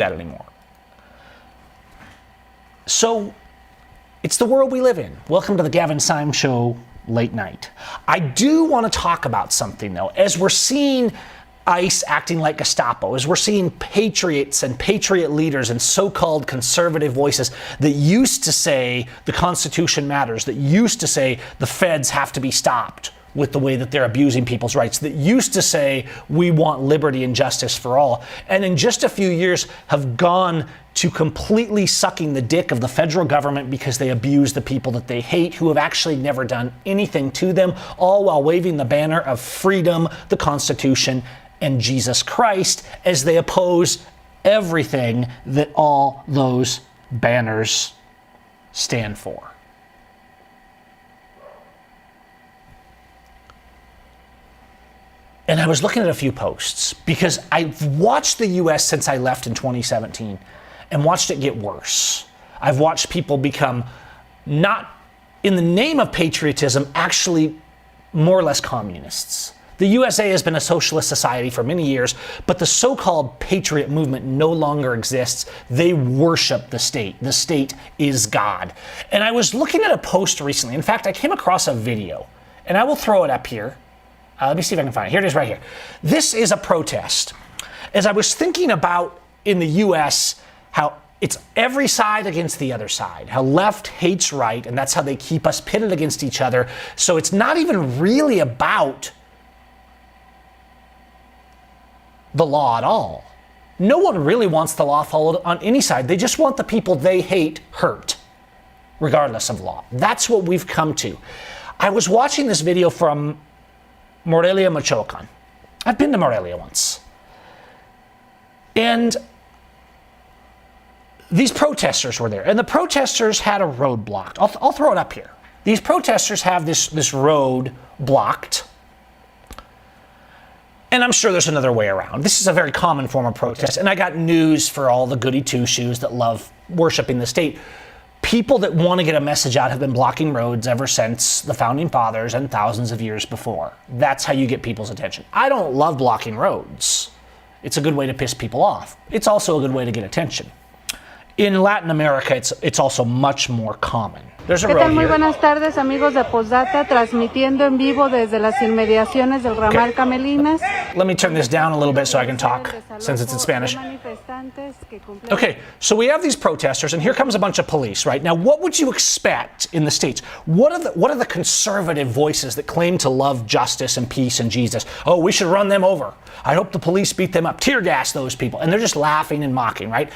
that anymore. So it's the world we live in. Welcome to the Gavin Syme Show late night. I do want to talk about something though. As we're seeing ICE acting like Gestapo, as we're seeing patriots and patriot leaders and so-called conservative voices that used to say the Constitution matters, that used to say the feds have to be stopped with the way that they're abusing people's rights, that used to say we want liberty and justice for all, and in just a few years have gone to completely sucking the dick of the federal government because they abuse the people that they hate, who have actually never done anything to them, all while waving the banner of freedom, the Constitution, and Jesus Christ, as they oppose everything that all those banners stand for. And I was looking at a few posts because I've watched the US since I left in 2017 and watched it get worse. I've watched people become, not in the name of patriotism, actually more or less communists. The USA has been a socialist society for many years, but the so-called patriot movement no longer exists. They worship the state. The state is God. And I was looking at a post recently. In fact, I came across a video, and I will throw it up here. Let me see if I can find it. Here it is right here. This is a protest. As I was thinking about in the US, how it's every side against the other side, how left hates right, and that's how they keep us pitted against each other. So it's not even really about the law at all. No one really wants the law followed on any side. They just want the people they hate hurt, regardless of law. That's what we've come to. I was watching this video from Morelia, Michoacan. I've been to Morelia once. And these protesters were there. And the protesters had a road blocked. I'll throw it up here. These protesters have this road blocked. And I'm sure there's another way around. This is a very common form of protest. And I got news for all the goody two-shoes that love worshiping the state. People that want to get a message out have been blocking roads ever since the founding fathers and thousands of years before. That's how you get people's attention. I don't love blocking roads. It's a good way to piss people off. It's also a good way to get attention. In Latin America, it's also much more common. There's a road here. Muy buenas tardes, amigos de Postdata, transmitiendo en vivo desde las inmediaciones del ramal Camelinas. Let me turn this down a little bit so I can talk, since it's in Spanish. Okay, so we have these protesters, and here comes a bunch of police, right? Now, what would you expect in the States? What are the conservative voices that claim to love justice and peace and Jesus? Oh, we should run them over. I hope the police beat them up, tear gas those people. And they're just laughing and mocking, right?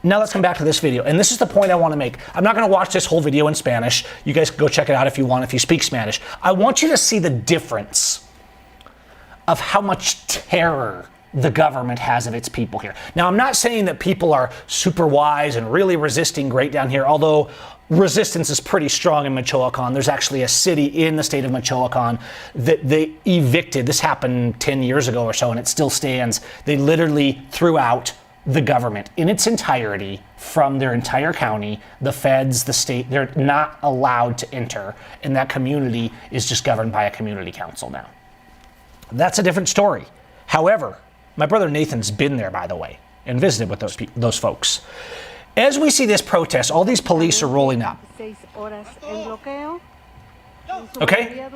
Now let's come back to this video. And this is the point I want to make. I'm not going to watch this whole video in Spanish. You guys can go check it out if you want, if you speak Spanish. I want you to see the difference of how much terror the government has of its people here. Now, I'm not saying that people are super wise and really resisting great down here, although resistance is pretty strong in Michoacan. There's actually a city in the state of Michoacan that they evicted. This happened 10 years ago or so, and it still stands. They literally threw out the government in its entirety from their entire county. The feds, the state, they're not allowed to enter, and that community is just governed by a community council now. That's a different story. However, my brother Nathan's been there, by the way, and visited with those folks. As we see this protest, all these police are rolling up. Okay?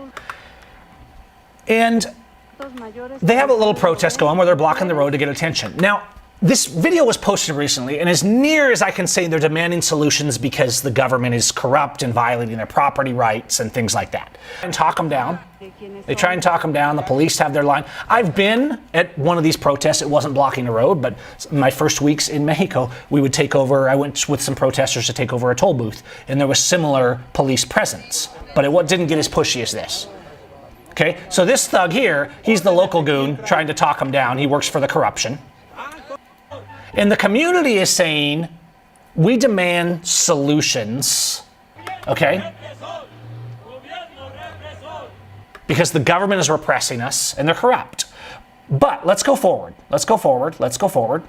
And they have a little protest going where they're blocking the road to get attention. Now, this video was posted recently, and as near as I can say, they're demanding solutions because the government is corrupt and violating their property rights and things like that. And talk them down. They try and talk them down. The police have their line. I've been at one of these protests. It wasn't blocking the road, but my first weeks in Mexico, we would take over. I went with some protesters to take over a toll booth, and there was similar police presence, but it didn't get as pushy as this. Okay, so this thug here, he's the local goon trying to talk him down. He works for the corruption. And the community is saying, we demand solutions, okay? Because the government is repressing us and they're corrupt. But let's go forward. Let's go forward. Let's go forward.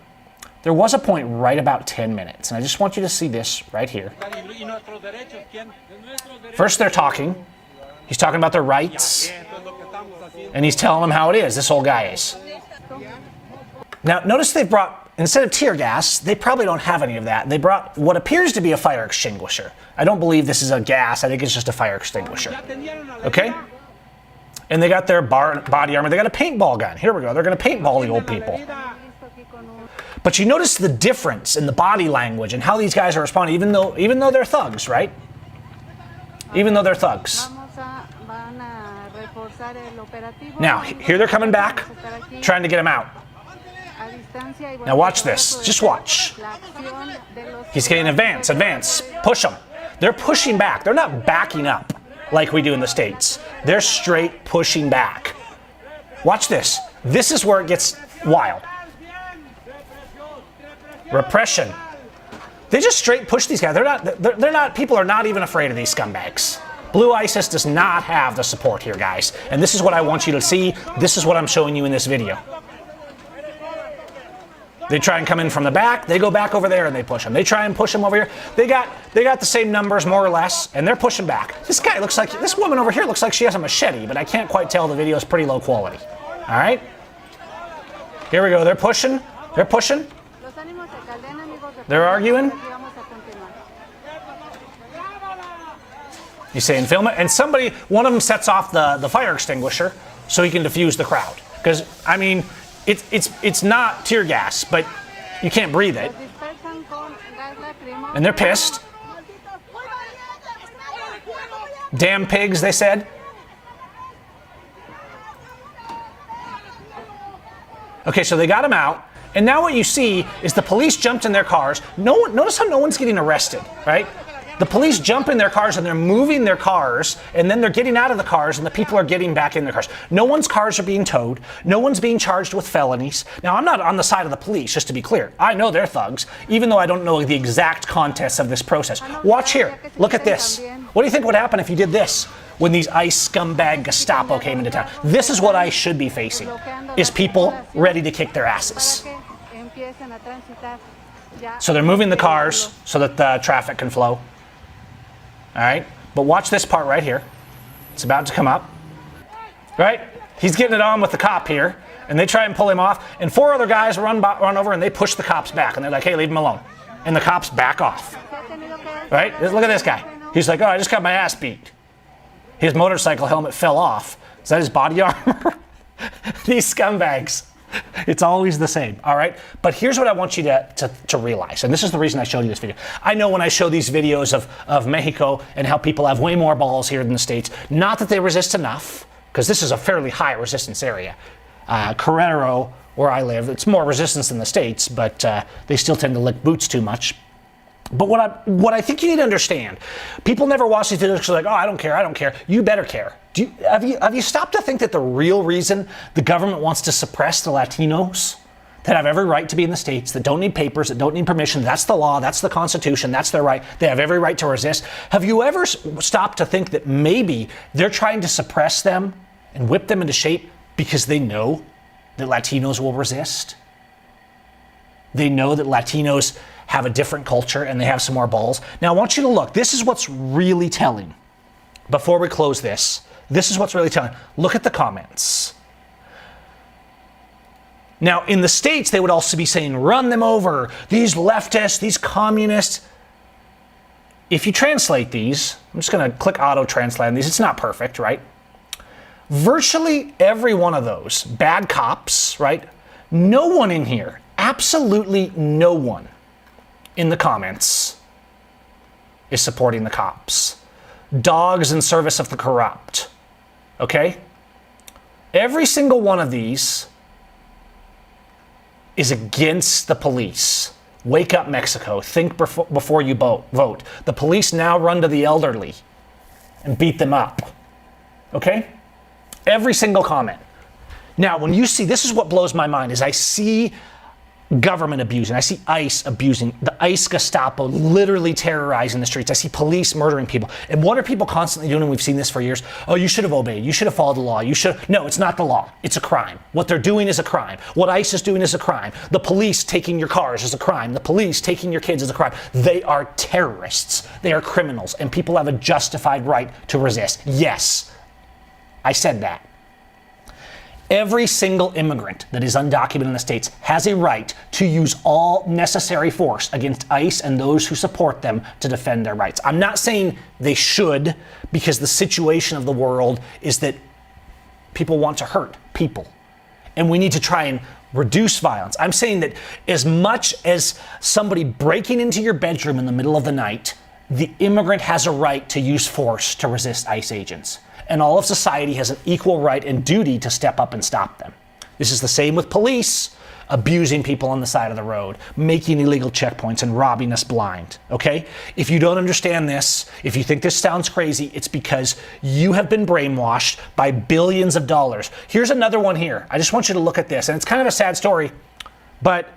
There was a point right about 10 minutes, and I just want you to see this right here. First, they're talking. He's talking about their rights, and he's telling them how it is, this old guy is. Now, notice they've brought instead of tear gas, they probably don't have any of that. They brought what appears to be a fire extinguisher. I don't believe this is a gas. I think it's just a fire extinguisher. Okay? And they got their body armor. They got a paintball gun. Here we go. They're going to paintball the old people. But you notice the difference in the body language and how these guys are responding, even though they're thugs, right? Even though they're thugs. Now, here they're coming back, trying to get him out. Now watch this. Just watch. He's getting advance, push them. They're pushing back. They're not backing up like we do in the States. They're straight pushing back. Watch this. This is where it gets wild. Repression. They just straight push these guys. They're not, people are not even afraid of these scumbags. Blue ISIS does not have the support here, guys. And this is what I want you to see. This is what I'm showing you in this video. They try and come in from the back. They go back over there and they push them. They try and push them over here. They got the same numbers, more or less, and they're pushing back. This woman over here looks like she has a machete, but I can't quite tell. The video is pretty low quality. All right? Here we go. They're pushing. They're pushing. They're arguing. He's saying film it. And one of them sets off the fire extinguisher so he can defuse the crowd. Because, I mean, it's not tear gas, but you can't breathe it. And they're pissed. Damn pigs, they said. Okay, so they got him out. And now what you see is the police jumped in their cars. Notice how no one's getting arrested, right? The police jump in their cars and they're moving their cars, and then they're getting out of the cars and the people are getting back in their cars. No one's cars are being towed. No one's being charged with felonies. Now, I'm not on the side of the police, just to be clear. I know they're thugs, even though I don't know the exact context of this process. Watch here. Look at this. What do you think would happen if you did this when these ICE scumbag Gestapo came into town? This is what I should be facing, is people ready to kick their asses. So they're moving the cars so that the traffic can flow. All right, but watch this part right here. It's about to come up. Right? He's getting it on with the cop here, and they try and pull him off, and 4 other guys run over and they push the cops back, and they're like, hey, leave him alone. And the cops back off. Right? Look at this guy. He's like, oh, I just got my ass beat. His motorcycle helmet fell off. Is that his body armor? These scumbags. It's always the same, all right? But here's what I want you to realize, and this is the reason I showed you this video. I know when I show these videos of Mexico and how people have way more balls here than the States, not that they resist enough, because this is a fairly high resistance area. Querétaro, where I live, it's more resistance than the States, but they still tend to lick boots too much. But what I think you need to understand, people never watch these videos because they're like, oh, I don't care. You better care. Have you stopped to think that the real reason the government wants to suppress the Latinos that have every right to be in the States, that don't need papers, that don't need permission, that's the law, that's the Constitution, that's their right, they have every right to resist. Have you ever stopped to think that maybe they're trying to suppress them and whip them into shape because they know that Latinos will resist? They know that Latinos have a different culture and they have some more balls. Now I want you to look. This is what's really telling. Before we close this is what's really telling. Look at the comments. Now in the States, they would also be saying, run them over. These leftists, these communists. If you translate these, I'm just going to click auto translate on these. It's not perfect, right? Virtually every one of those bad cops, right? No one in here, absolutely no one in the comments is supporting the cops. Dogs in service of the corrupt. Okay? Every single one of these is against the police. Wake up, Mexico. Think before you vote. The police now run to the elderly and beat them up. Okay? Every single comment. Now, when you see, this is what blows my mind, is I see government abusing. I see ICE abusing, the ICE Gestapo literally terrorizing the streets. I see police murdering people. And what are people constantly doing? And we've seen this for years. Oh, you should have obeyed. You should have followed the law. No, it's not the law. It's a crime. What they're doing is a crime. What ICE is doing is a crime. The police taking your cars is a crime. The police taking your kids is a crime. They are terrorists. They are criminals. And people have a justified right to resist. Yes, I said that. Every single immigrant that is undocumented in the States has a right to use all necessary force against ICE and those who support them to defend their rights. I'm not saying they should, because the situation of the world is that people want to hurt people. And we need to try and reduce violence. I'm saying that as much as somebody breaking into your bedroom in the middle of the night, the immigrant has a right to use force to resist ICE agents. And all of society has an equal right and duty to step up and stop them. This is the same with police abusing people on the side of the road, making illegal checkpoints and robbing us blind, okay? If you don't understand this, if you think this sounds crazy, it's because you have been brainwashed by billions of dollars. Here's another one here. I just want you to look at this, and it's kind of a sad story, but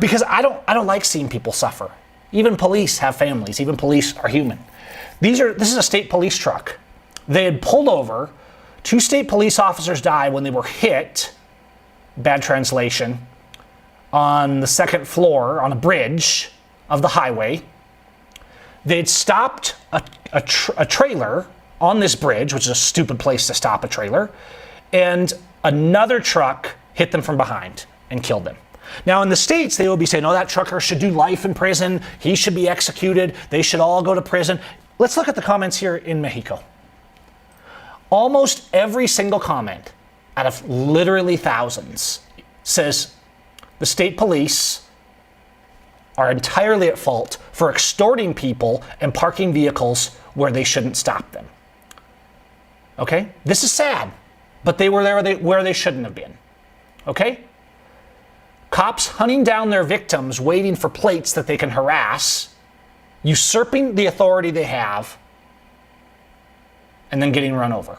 because I don't like seeing people suffer. Even police have families, even police are human. This is a state police truck. They had pulled over. 2 state police officers died when they were hit, bad translation, on the 2nd floor on a bridge of the highway. They'd stopped a trailer on this bridge, which is a stupid place to stop a trailer, and another truck hit them from behind and killed them. Now, in the States, they will be saying, oh, that trucker should do life in prison. He should be executed. They should all go to prison. Let's look at the comments here in Mexico. Almost every single comment, out of literally thousands, says the state police are entirely at fault for extorting people and parking vehicles where they shouldn't stop them. Okay? This is sad, but they were there where they shouldn't have been. Okay? Cops hunting down their victims, waiting for plates that they can harass, usurping the authority they have, and then getting run over.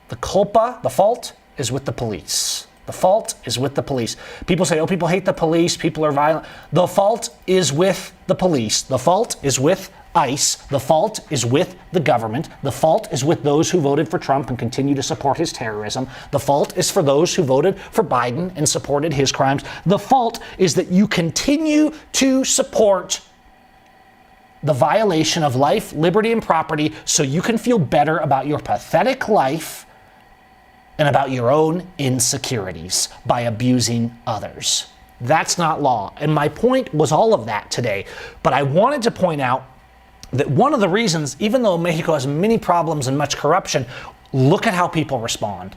The fault is with the police. The fault is with the police. People say, oh, people hate the police, people are violent. The fault is with the police. The fault is with ICE. The fault is with the government. The fault is with those who voted for Trump and continue to support his terrorism. The fault is for those who voted for Biden and supported his crimes. The fault is that you continue to support the violation of life, liberty, and property so you can feel better about your pathetic life and about your own insecurities by abusing others. That's not law. And my point was all of that today. But I wanted to point out that one of the reasons, even though Mexico has many problems and much corruption, look at how people respond.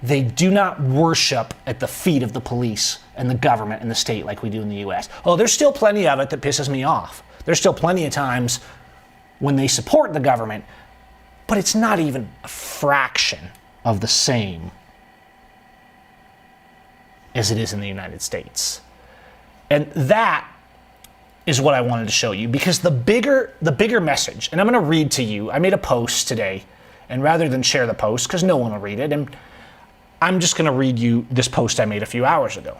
They do not worship at the feet of the police and the government and the state like we do in the US. Oh, there's still plenty of it that pisses me off. There's still plenty of times when they support the government, but it's not even a fraction of the same as it is in the United States. And that is what I wanted to show you, because the bigger message, and I'm going to read to you. I made a post today, and rather than share the post, because no one will read it, and I'm just going to read you this post I made a few hours ago.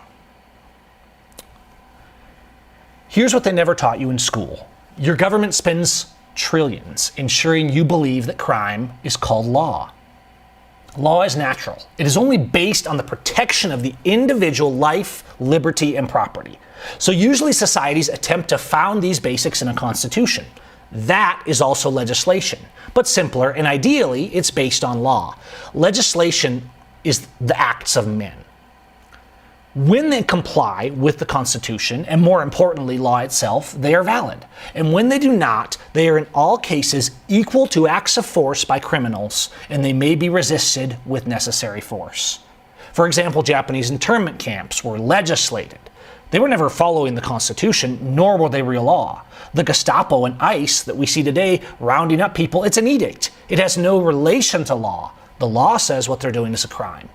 Here's what they never taught you in school. Your government spends trillions ensuring you believe that crime is called law. Law is natural. It is only based on the protection of the individual life, liberty, and property. So usually societies attempt to found these basics in a constitution. That is also legislation, but simpler, and ideally, it's based on law. Legislation is the acts of men. When they comply with the Constitution, and more importantly, law itself, they are valid. And when they do not, they are in all cases equal to acts of force by criminals, and they may be resisted with necessary force. For example, Japanese internment camps were legislated. They were never following the Constitution, nor were they real law. The Gestapo and ICE that we see today rounding up people, it's an edict. It has no relation to law. The law says what they're doing is a crime.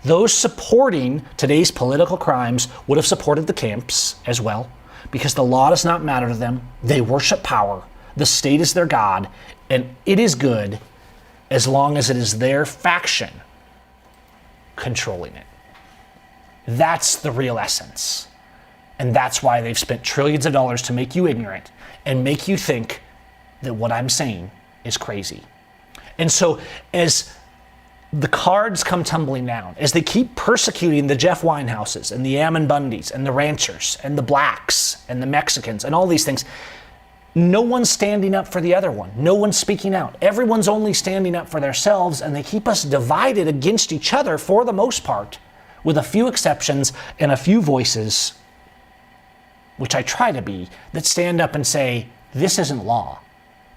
Those supporting today's political crimes would have supported the camps as well, because the law does not matter to them. They worship power. The state is their god, and it is good as long as it is their faction controlling it. That's the real essence. And that's why they've spent trillions of dollars to make you ignorant and make you think that what I'm saying is crazy. And so as the cards come tumbling down, as they keep persecuting the Jeff Winehouses and the Ammon Bundys and the ranchers and the blacks and the Mexicans and all these things, No one's standing up for the other one. No one's speaking out. Everyone's only standing up for themselves, and they keep us divided against each other for the most part, with a few exceptions and a few voices, which I try to be, that stand up and say, this isn't law,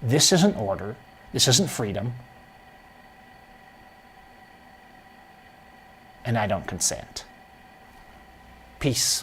this isn't order, this isn't freedom, and I don't consent. Peace.